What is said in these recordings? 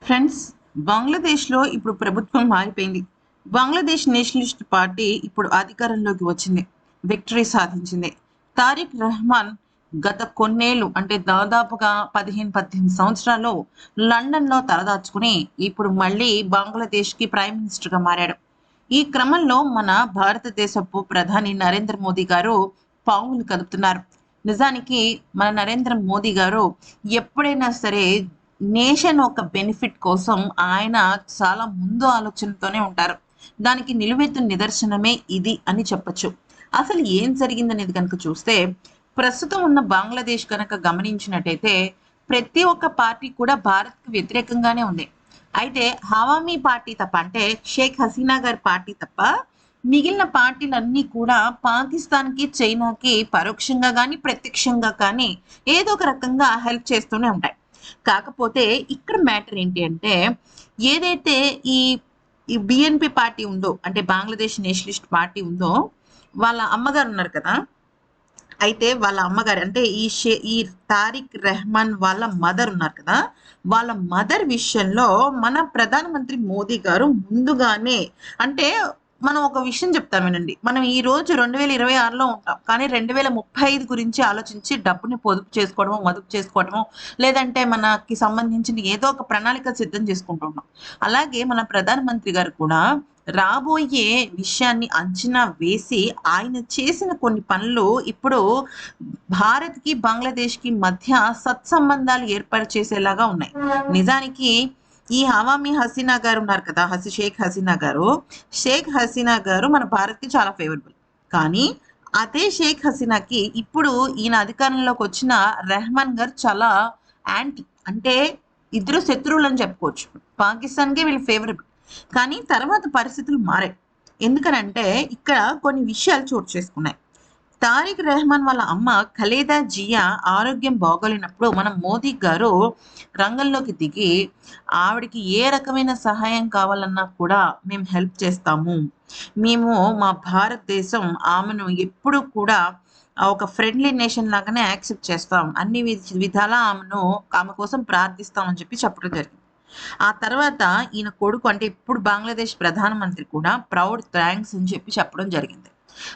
Friends, బంగ్లాదేశ్‌లో ఇప్పుడు ప్రభుత్వం మారిపోయింది. బంగ్లాదేశ్ నేషనలిస్ట్ పార్టీ ఇప్పుడు అధికారంలోకి వచ్చింది. విక్టరీ సాధించింది. తారిక్ రెహమాన్ గత కొన్నేళ్లు అంటే దాదాపుగా 15, 18 సంవత్సరాలు లండన్‌లో తలదాచుకుని ఇప్పుడు మళ్ళీ బంగ్లాదేశ్‌కి ప్రైమ్ మినిస్టర్‌గా మారాడు. ఈ క్రమంలో మన భారతదేశపు ప్రధాని నరేంద్ర మోదీ గారు పావులు కదుపుతున్నారు. నిజానికి మన నరేంద్ర మోదీ గారు ఎప్పుడైనా సరే నేషన్ ఒక బెనిఫిట్ కోసం ఆయన చాలా ముందు ఆలోచనతోనే ఉంటారు. దానికి నిలువెత్తు నిదర్శనమే ఇది అని చెప్పొచ్చు. అసలు ఏం జరిగిందనేది కనుక చూస్తే, ప్రస్తుతం ఉన్న బంగ్లాదేశ్ కనుక గమనించినట్టయితే ప్రతి ఒక్క పార్టీ కూడా భారత్‌కి వ్యతిరేకంగానే ఉంది. అయితే హవామీ పార్టీ తప్ప అంటే షేక్ హసీనా గారి పార్టీ తప్ప మిగిలిన పార్టీలన్నీ కూడా పాకిస్తాన్‌కి, చైనాకి పరోక్షంగా గానీ, ప్రత్యక్షంగా కానీ ఏదో ఒక రకంగా హెల్ప్ చేస్తూనే ఉంటాయి. కాకపోతే ఇక్కడ మ్యాటర్ ఏంటి అంటే, ఏదైతే ఈ ఈ బీఎన్‌పీ పార్టీ ఉందో, అంటే బంగ్లాదేశ్ నేషనలిస్ట్ పార్టీ ఉందో, వాళ్ళ అమ్మగారు ఉన్నారు కదా! అయితే వాళ్ళ అమ్మగారు అంటే ఈ తారిక్ రెహమాన్ వాళ్ళ మదర్ ఉన్నారు కదా! వాళ్ళ మదర్ విషయంలో మన ప్రధానమంత్రి మోదీ గారు ముందుగానే అంటే మనం ఒక విషయం చెప్తాను వినండి. మనం ఈ రోజు 2026లో ఉంటాం. కానీ 2035 గురించి ఆలోచించి డబ్బుని పొదుపు చేసుకోవడమో, మదుపు చేసుకోవడమో, లేదంటే మనకి సంబంధించిన ఏదో ఒక ప్రణాళిక సిద్ధం చేసుకుంటున్నాం. అలాగే మన ప్రధానమంత్రి గారు కూడా రాబోయే విషయాన్ని అంచనా వేసి ఆయన చేసిన కొన్ని పనులు ఇప్పుడు భారత్‌కి, బంగ్లాదేశ్‌కి మధ్య సత్సంబంధాలు ఏర్పరిచేసేలాగా ఉన్నాయి. నిజానికి ఈ హవామీ హసీనా గారు ఉన్నారు కదా! షేక్ హసీనా గారు. షేక్ హసీనా గారు మన భారత్‌కి చాలా ఫేవరబుల్. కానీ అదే షేక్ హసీనాకి ఇప్పుడు ఈయన అధికారంలోకి వచ్చిన రెహమాన్ గారు చాలా యాంటీ. అంటే ఇద్దరు శత్రువులని చెప్పుకోవచ్చు. పాకిస్తాన్‌కే వీళ్ళు ఫేవరబుల్. కానీ తర్వాత పరిస్థితులు మారాయి. ఎందుకనంటే ఇక్కడ కొన్ని విషయాలు చోటు చేసుకున్నాయి. తారిక్ రెహమాన్ వాళ్ళ అమ్మ ఖలేదా జియా ఆరోగ్యం బాగోలేనప్పుడు మన మోదీ గారు రంగంలోకి దిగి ఆవిడకి ఏ రకమైన సహాయం కావాలన్నా కూడా మేము హెల్ప్ చేస్తాము. మేము మా భారతదేశం ఆమెను ఎప్పుడు కూడా ఒక ఫ్రెండ్లీ నేషన్ లాగానే యాక్సెప్ట్ చేస్తాం. అన్ని విధాలా ఆమె కోసం ప్రార్థిస్తాం అని చెప్పి చెప్పడం జరిగింది. ఆ తర్వాత ఈయన కొడుకు అంటే ఇప్పుడు బంగ్లాదేశ్ ప్రధానమంత్రి కూడా ప్రౌడ్ థాంక్స్ అని చెప్పి చెప్పడం జరిగింది.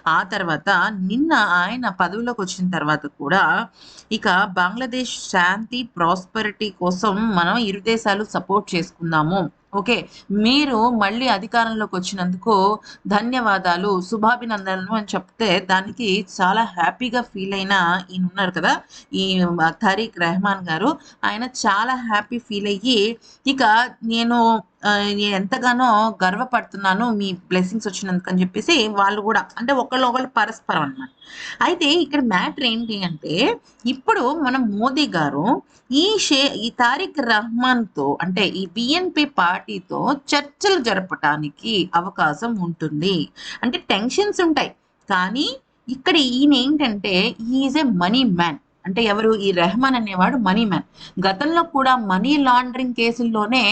ఆ తర్వాత నిన్న ఆయన పదవిలోకి వచ్చిన తర్వాత కూడా ఇక బంగ్లాదేశ్ శాంతి, ప్రాస్పెరిటీ కోసం మనం ఇరు దేశాలు సపోర్ట్ చేసుకుందాము. ఓకే. మీరు మళ్ళీ అధికారంలోకి వచ్చినందుకు ధన్యవాదాలు, శుభాభినందనలు అని చెప్తే దానికి చాలా హ్యాపీగా ఫీల్ అయిన ఈయనున్నారు కదా! ఈ తరీక్ రెహమాన్ గారు. ఆయన చాలా హ్యాపీ ఫీల్ అయ్యి ఇక నేను ఎంతగానో గర్వపడుతున్నాను మీ బ్లెస్సింగ్స్ వచ్చినందుకు అని చెప్పేసి వాళ్ళు కూడా అంటే ఒకళ్ళు పరస్పరం అన్నమాట. అయితే ఇక్కడ మ్యాటర్ ఏంటి అంటే ఇప్పుడు మన మోదీ గారు ఈ తారిక్ రహమాన్‌తో అంటే ఈ బీఎన్‌పీ పార్టీతో చర్చలు జరపటానికి అవకాశం ఉంటుంది. అంటే టెన్షన్స్ ఉంటాయి. కానీ ఇక్కడ ఈయనేంటంటే he is a money man. అంటే ఎవరు? ఈ రెహమాన్ అనేవాడు మనీ మ్యాన్. గతంలో కూడా మనీ లాండరింగ్ కేసుల్లోనే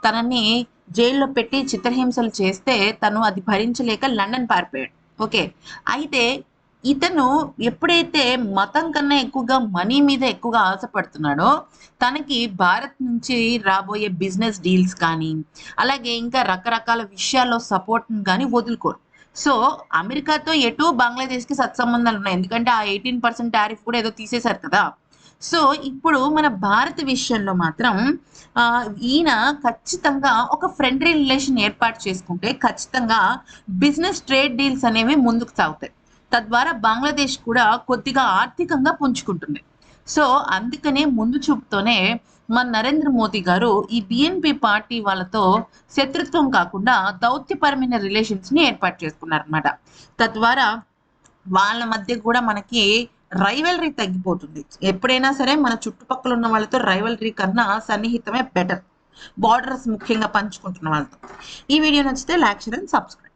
తనని జైల్లో పెట్టి చిత్రహింసలు చేస్తే తను అది భరించలేక లండన్ పారిపోయాడు. ఓకే. అయితే ఇతను ఎప్పుడైతే మతం కన్నా ఎక్కువగా మనీ మీద ఎక్కువగా ఆశపడుతున్నాడో, తనకి భారత్ నుంచి రాబోయే బిజినెస్ డీల్స్ కానీ, అలాగే ఇంకా రకరకాల విషయాల్లో సపోర్ట్‌ని గాని వదులుకోరు. సో, అమెరికాతో ఎటూ బంగ్లాదేశ్‌కి సత్సంబంధాలున్నాయి. ఎందుకంటే ఆ 18% టారిఫ్ కూడా ఏదో తీసేశారు కదా! సో, ఇప్పుడు మన భారత్ విషయంలో మాత్రం ఈయన ఖచ్చితంగా ఒక ఫ్రెండ్లీ రిలేషన్ ఏర్పాటు చేసుకుంటే ఖచ్చితంగా బిజినెస్ ట్రేడ్ డీల్స్ అనేవి ముందుకు సాగుతాయి. తద్వారా బంగ్లాదేశ్ కూడా కొద్దిగా ఆర్థికంగా పుంజుకుంటుంది. సో, అందుకనే ముందు చూపుతోనే మన నరేంద్ర మోదీ గారు ఈ బీఎన్‌పీ పార్టీ వాళ్ళతో శత్రుత్వం కాకుండా దౌత్యపరమైన రిలేషన్స్‌ని ఏర్పాటు చేసుకున్నారనమాట. తద్వారా వాళ్ళ మధ్య కూడా మనకి రైవల్రీ తగ్గిపోతుంది. ఎప్పుడైనా సరే మన చుట్టుపక్కల ఉన్న వాళ్ళతో రైవల్రీ కన్నా సన్నిహితమే బెటర్. బోర్డర్స్ ముఖ్యంగా పంచుకుంటున్న వాళ్ళతో. ఈ వీడియో నచ్చితే లైక్, షేర్ అండ్ సబ్స్క్రైబ్.